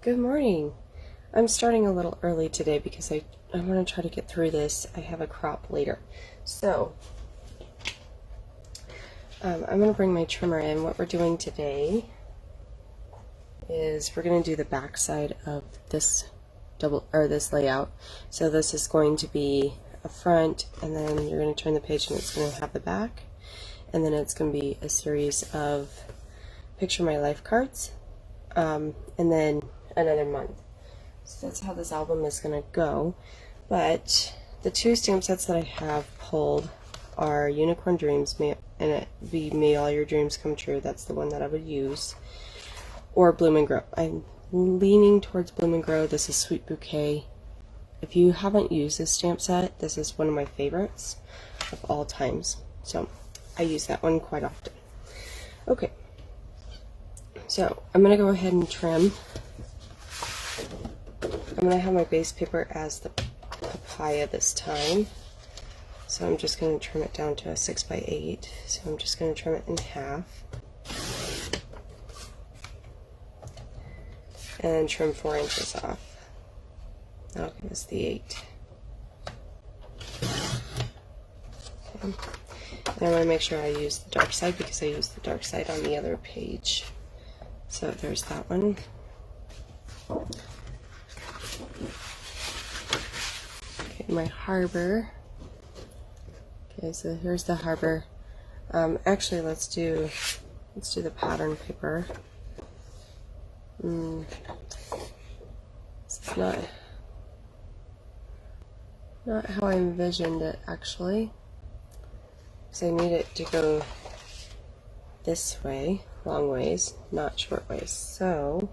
Good morning. I'm starting a little early today because I want to try to get through this. I have a crop later. So, I'm going to bring my trimmer in. What we're doing today is we're going to do the back side of this this layout. So this is going to be a front, and then you're going to turn the page and it's going to have the back. And then it's going to be a series of Picture My Life cards, and then another month. So that's how this album is going to go. But the two stamp sets that I have pulled are Unicorn Dreams, and it be May All Your Dreams Come True. That's the one that I would use. Or Bloom and Grow. I'm leaning towards Bloom and Grow. This is Sweet Bouquet. If you haven't used this stamp set, this is one of my favorites of all times. So I use that one quite often. Okay. So I'm going to go ahead and trim. I'm going to have my base paper as the papaya this time. So I'm just going to trim it down to a 6x8. So I'm just going to trim it in half. And trim 4 inches off. That'll give us the 8. Okay. And I want to make sure I use the dark side because I used the dark side on the other page. So there's that one. Okay, my harbor. Okay, so here's the harbor. Actually, let's do the pattern paper. It's not how I envisioned it actually, because I need it to go this way, long ways, not short ways. So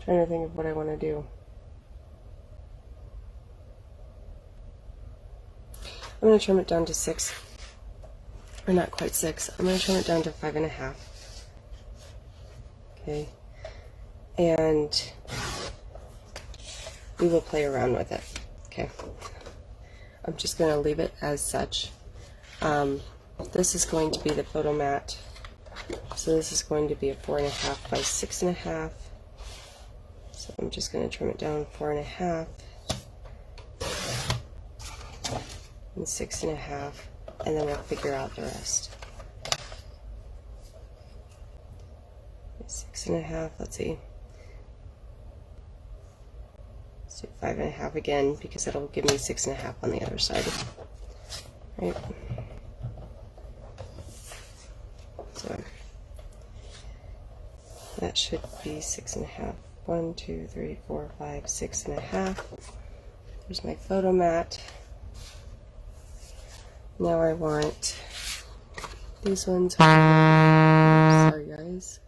trying to think of what I want to do. I'm going to trim it down to 6, or not quite 6. I'm going to trim it down to 5.5. Okay, and we will play around with it. Okay, I'm just going to leave it as such. This is going to be the photo mat, so this is going to be a 4.5 by 6.5. So I'm just going to trim it down 4.5 and 6.5, and then we'll figure out the rest. 6.5, let's see. Let's do 5.5 again because it'll give me 6.5 on the other side. Right? So that should be 6.5. 1, 2, 3, 4, 5, 6.5. There's my photo mat. Now I want these ones. Sorry guys.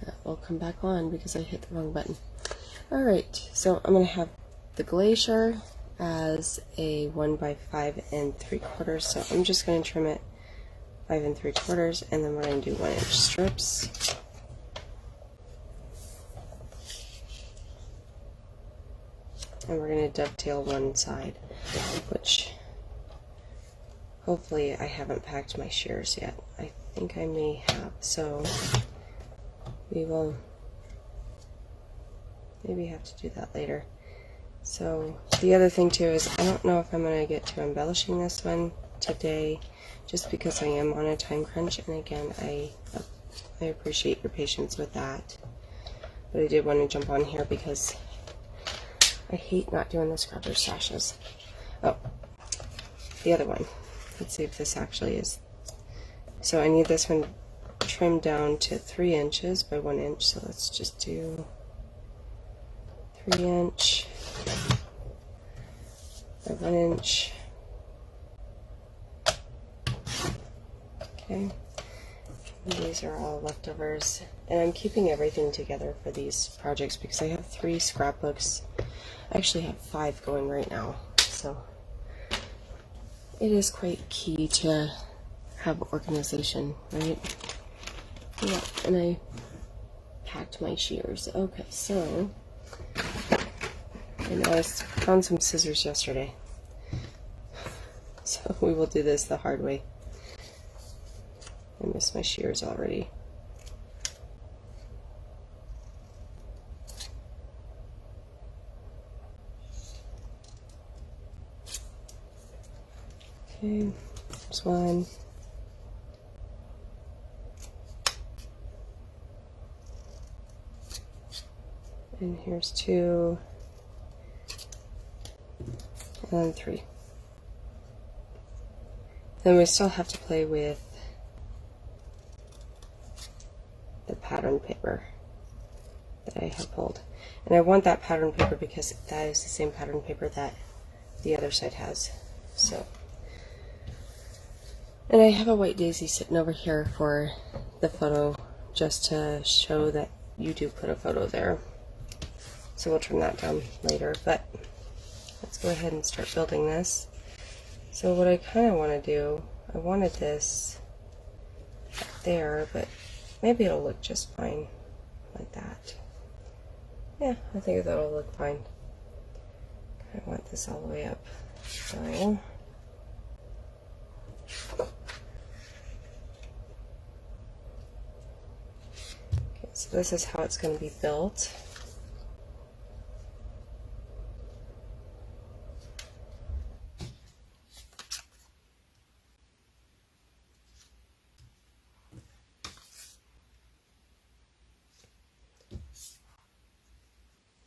That will come back on because I hit the wrong button. Alright, so I'm going to have the Glacier as a 1 by 5 3/4. So I'm just going to trim it 5 3/4, and then we're going to do 1 inch strips. And we're going to dovetail one side, which hopefully I haven't packed my shears yet. I think I may have, so we will maybe have to do that later. So the other thing too is I don't know if I'm going to get to embellishing this one today, just because I am on a time crunch, and again I appreciate your patience with that. But I did want to jump on here because I hate not doing the scrubber sashes. Oh, the other one. Let's see if this actually is. So I need this one trimmed down to 3 inches by 1 inch. So let's just do 3 inch by 1 inch. Okay. These are all leftovers. And I'm keeping everything together for these projects because I have 3 scrapbooks. I actually have 5 going right now, so it is quite key to have organization, right? Yeah, and I packed my shears. Okay, so and I found some scissors yesterday. So we will do this the hard way. I miss my shears already. Okay, there's one. And here's two. And three. Then we still have to play with the pattern paper that I have pulled. And I want that pattern paper because that is the same pattern paper that the other side has. So, and I have a white daisy sitting over here for the photo, just to show that you do put a photo there. So we'll turn that down later, but let's go ahead and start building this. So what I kind of want to do, I wanted this there, but maybe it'll look just fine like that. Yeah, I think that'll look fine. I want this all the way up. So, okay, so this is how it's going to be built.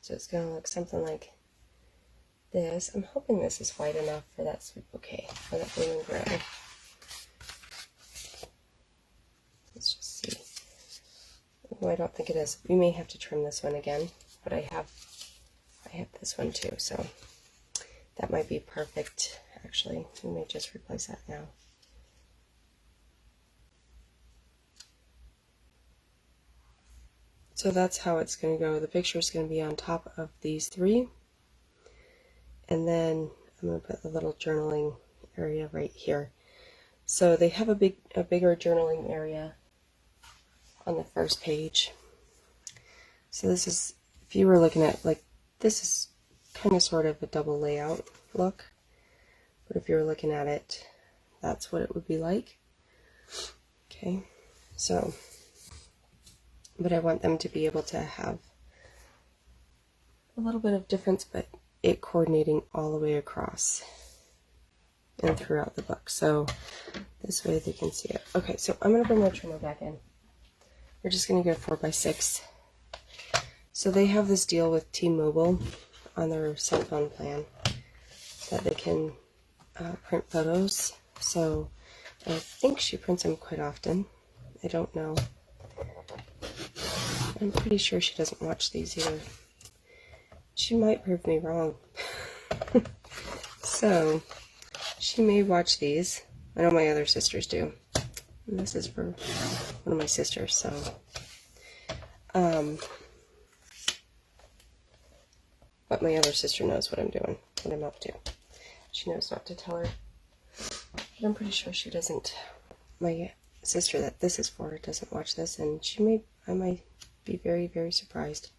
So it's going to look something like this. I'm hoping this is wide enough for that sweet bouquet, for that blue and gray. Let's just see. Oh, I don't think it is. We may have to trim this one again, but I have this one too, so that might be perfect. Actually, we may just replace that now. So that's how it's going to go. The picture is going to be on top of these three. And then I'm going to put the little journaling area right here. So they have a bigger journaling area on the first page. So this is, if you were looking at, like, this is kind of sort of a double layout look. But if you were looking at it, that's what it would be like. Okay, so, but I want them to be able to have a little bit of difference, but it coordinating all the way across and throughout the book. So this way they can see it. Okay, so I'm going to bring my trimmer back in. We're just going to go 4x6. So they have this deal with T-Mobile on their cell phone plan that they can print photos. So I think she prints them quite often. I don't know. I'm pretty sure she doesn't watch these either. She might prove me wrong. So she may watch these. I know my other sisters do. And this is for one of my sisters, so but my other sister knows what I'm doing, what I'm up to. She knows not to tell her. But I'm pretty sure she doesn't. My sister that this is for doesn't watch this, and I might be very, very surprised.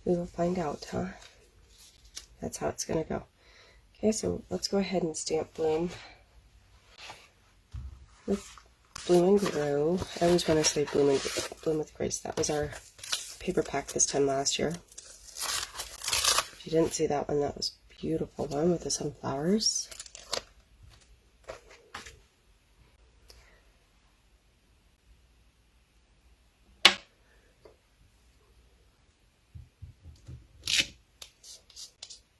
We will find out, huh? That's how it's gonna go. Okay, so let's go ahead and stamp Bloom with Bloom and Grow. I always want to say Bloom with Grace. That was our paper pack this time last year. If you didn't see that one, that was a beautiful one with the sunflowers.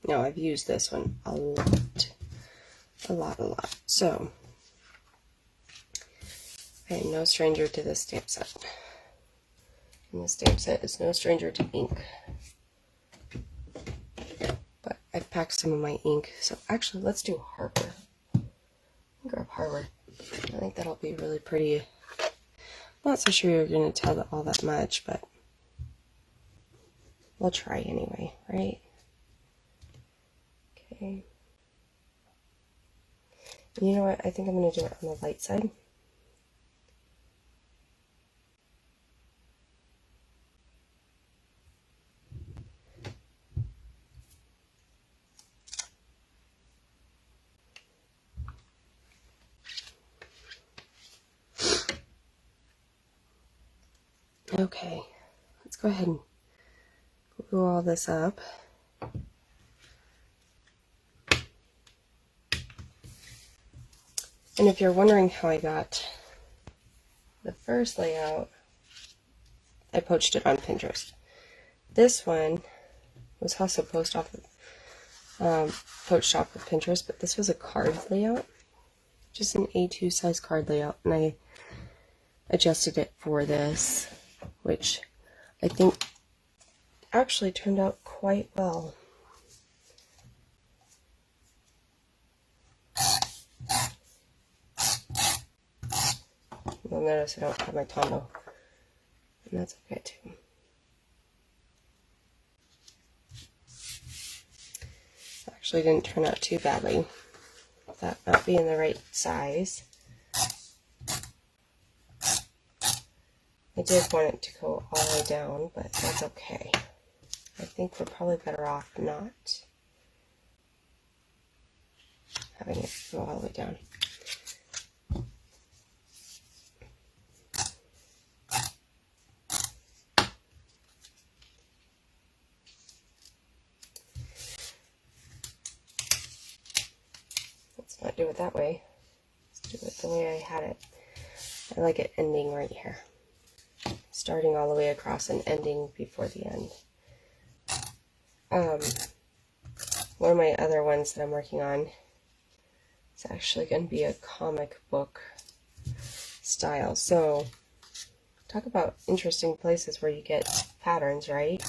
Now I've used this one a lot. So I am no stranger to this stamp set. And the stamp set is no stranger to ink. But I've packed some of my ink. So actually, let's do Harbor. Grab Harbor. I think that'll be really pretty. Not so sure you're going to tell all that much, but we'll try anyway, right? Okay. You know what? I think I'm going to do it on the light side. Okay, let's go ahead and glue all this up. And if you're wondering how I got the first layout, I poached it on Pinterest. This one was also poached off of Pinterest, but this was a card layout, just an A2 size card layout, and I adjusted it for this, which I think actually turned out quite well. You'll notice I don't have my Tombow, and that's okay too. Actually didn't turn out too badly, that not being the right size. I did want it to go all the way down, but that's okay. I think we're probably better off not having it go all the way down. Let's not do it that way. Let's do it the way I had it. I like it ending right here. Starting all the way across and ending before the end. One of my other ones that I'm working on is actually going to be a comic book style. So, talk about interesting places where you get patterns, right?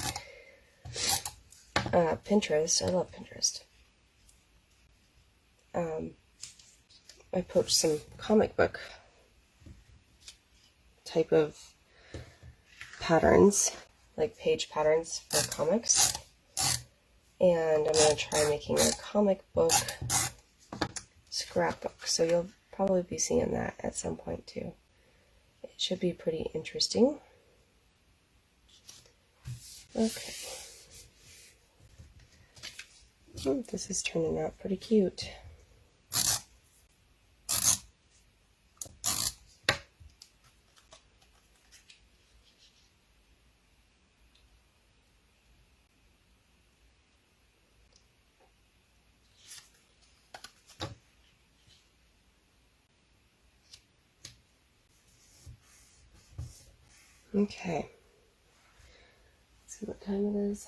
Pinterest. I love Pinterest. I poached some comic book type of patterns, like page patterns for comics. And I'm going to try making a comic book scrapbook. So you'll probably be seeing that at some point too. It should be pretty interesting. Okay. This is turning out pretty cute. Okay. Let's see what time it is.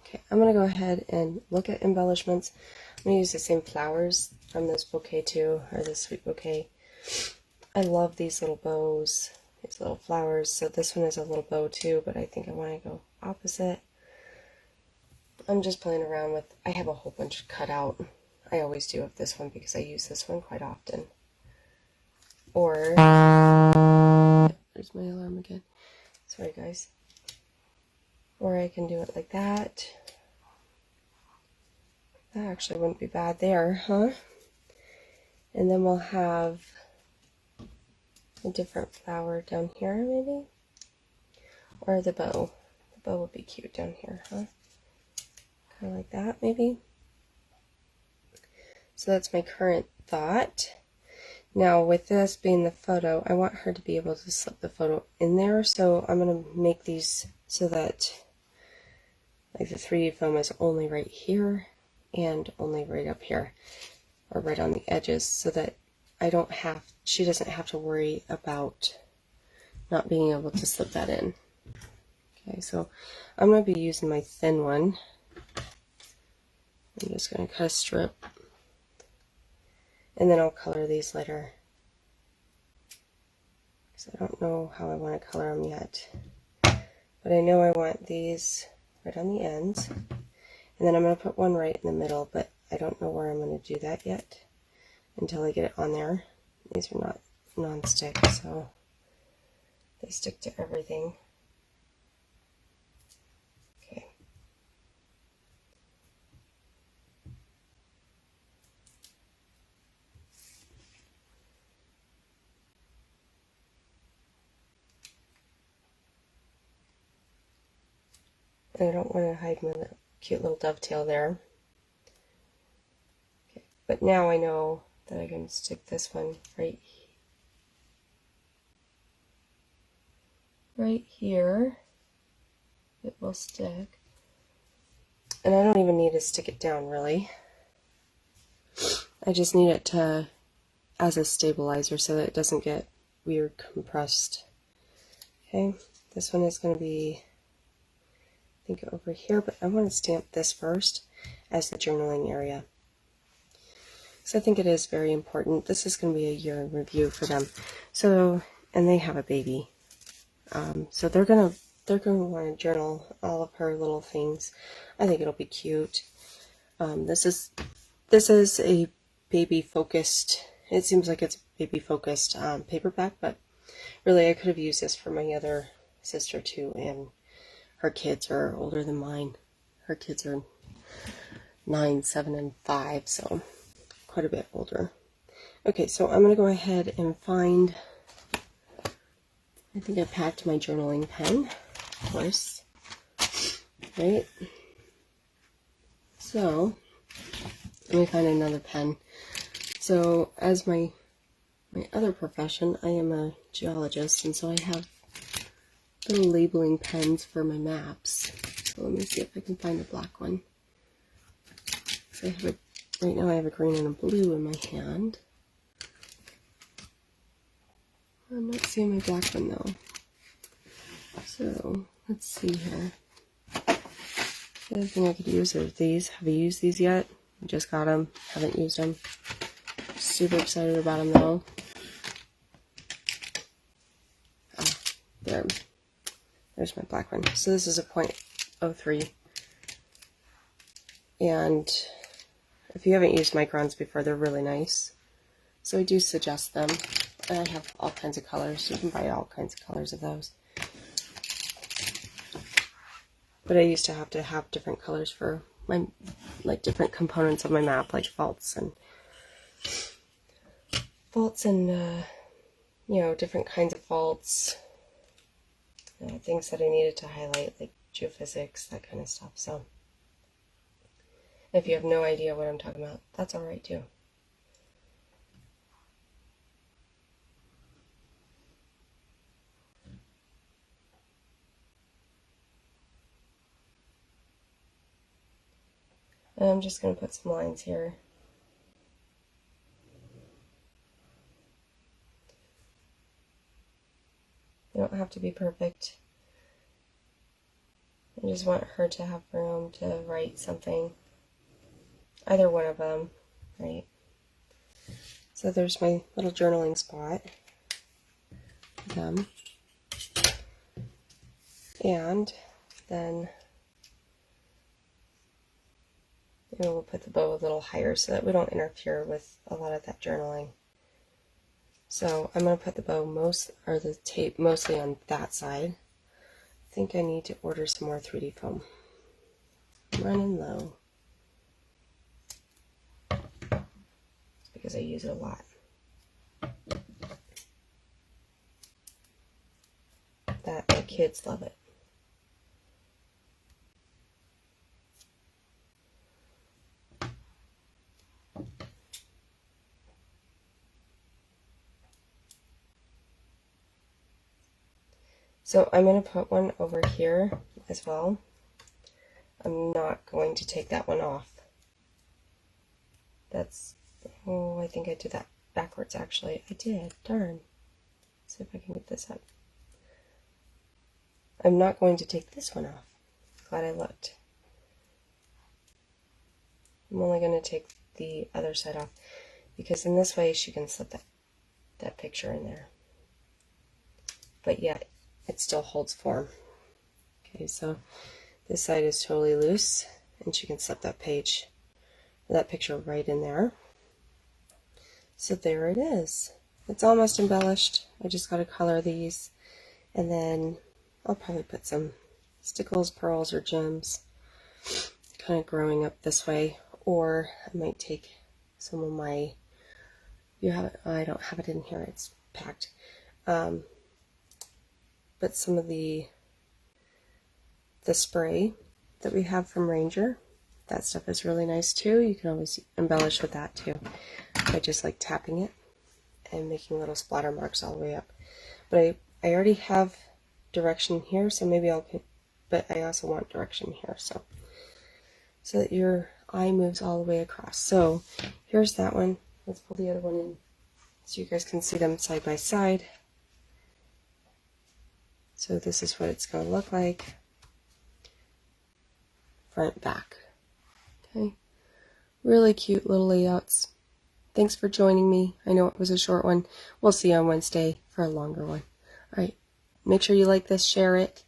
Okay, I'm going to go ahead and look at embellishments. I'm going to use the same flowers from this bouquet too, or this sweet bouquet. I love these little bows, these little flowers. So this one is a little bow too, but I think I want to go opposite. I'm just playing around with, I have a whole bunch cut out. I always do of this one because I use this one quite often. Or, there's my alarm again. Sorry guys. Or I can do it like that. That actually wouldn't be bad there, huh? And then we'll have a different flower down here, maybe? Or the bow. The bow would be cute down here, huh? Kind of like that, maybe? So that's my current thought. Now, with this being the photo, I want her to be able to slip the photo in there, so I'm going to make these so that like the 3D film is only right here and only right up here, or right on the edges, so that she doesn't have to worry about not being able to slip that in. Okay, so I'm going to be using my thin one. I'm just going to cut a strip, and then I'll color these later, because I don't know how I want to color them yet. But I know I want these right on the ends, and then I'm going to put one right in the middle, but I don't know where I'm going to do that yet until I get it on there. These are not non-stick, so they stick to everything. Okay. I don't want to hide my cute little dovetail there. Okay. But now I know that I can stick this one right right here, it will stick. And I don't even need to stick it down really. I just need it to, as a stabilizer so that it doesn't get weird compressed. Okay, this one is going to be, I think, over here, but I want to stamp this first as the journaling area. So I think it is very important. This is going to be a year in review for them. So, and they have a baby. So they're gonna want to journal all of her little things. I think it'll be cute. This is a baby focused. It seems like it's baby focused paperback, but really I could have used this for my other sister too, and her kids are older than mine. Her kids are 9, 7, and 5, so quite a bit older. Okay, so I'm gonna go ahead and find. I think I packed my journaling pen, of course, right? So, let me find another pen. So, as my other profession, I am a geologist, and so I have little labeling pens for my maps. So let me see if I can find a black one. So right now I have a green and a blue in my hand. I'm not seeing my black one though. So let's see here. The other thing I could use are these. Have you used these yet? I just got them. Haven't used them. Super excited about them though. Oh, there's my black one. So this is a .03. And if you haven't used microns before, they're really nice. So I do suggest them. And I have all kinds of colors. You can buy all kinds of colors of those. But I used to have different colors for my, like, different components of my map, like faults and you know, different kinds of faults, things that I needed to highlight, like geophysics, that kind of stuff. So if you have no idea what I'm talking about, that's all right too. And I'm just going to put some lines here. They don't have to be perfect. I just want her to have room to write something. Either one of them, right? So there's my little journaling spot for them. And then we'll put the bow a little higher so that we don't interfere with a lot of that journaling. So I'm going to put the bow the tape mostly on that side. I think I need to order some more 3D foam. I'm running low. It's because I use it a lot. That my kids love it. So I'm going to put one over here as well. I'm not going to take that one off. Oh, I think I did that backwards actually. I did, darn. Let's see if I can get this up. I'm not going to take this one off. Glad I looked. I'm only going to take the other side off because in this way she can slip that picture in there. But yet it still holds form. Okay, so this side is totally loose and she can slip that picture right in there. So there it is. It's almost embellished. I just got to color these, and then I'll probably put some stickles, pearls, or gems kind of growing up this way, or I might take some of my, I don't have it in here, it's packed, but some of the spray that we have from Ranger, that stuff is really nice too. You can always embellish with that too. I just like tapping it and making little splatter marks all the way up. But I already have direction here, so maybe but I also want direction here, so that your eye moves all the way across. So here's that one. Let's pull the other one in so you guys can see them side by side. So this is what it's going to look like. Front, back. Okay. Really cute little layouts. Thanks for joining me. I know it was a short one. We'll see you on Wednesday for a longer one. All right. Make sure you like this, share it,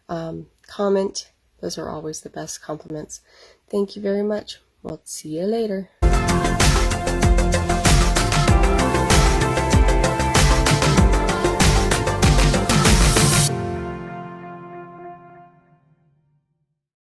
comment. Those are always the best compliments. Thank you very much. We'll see you later.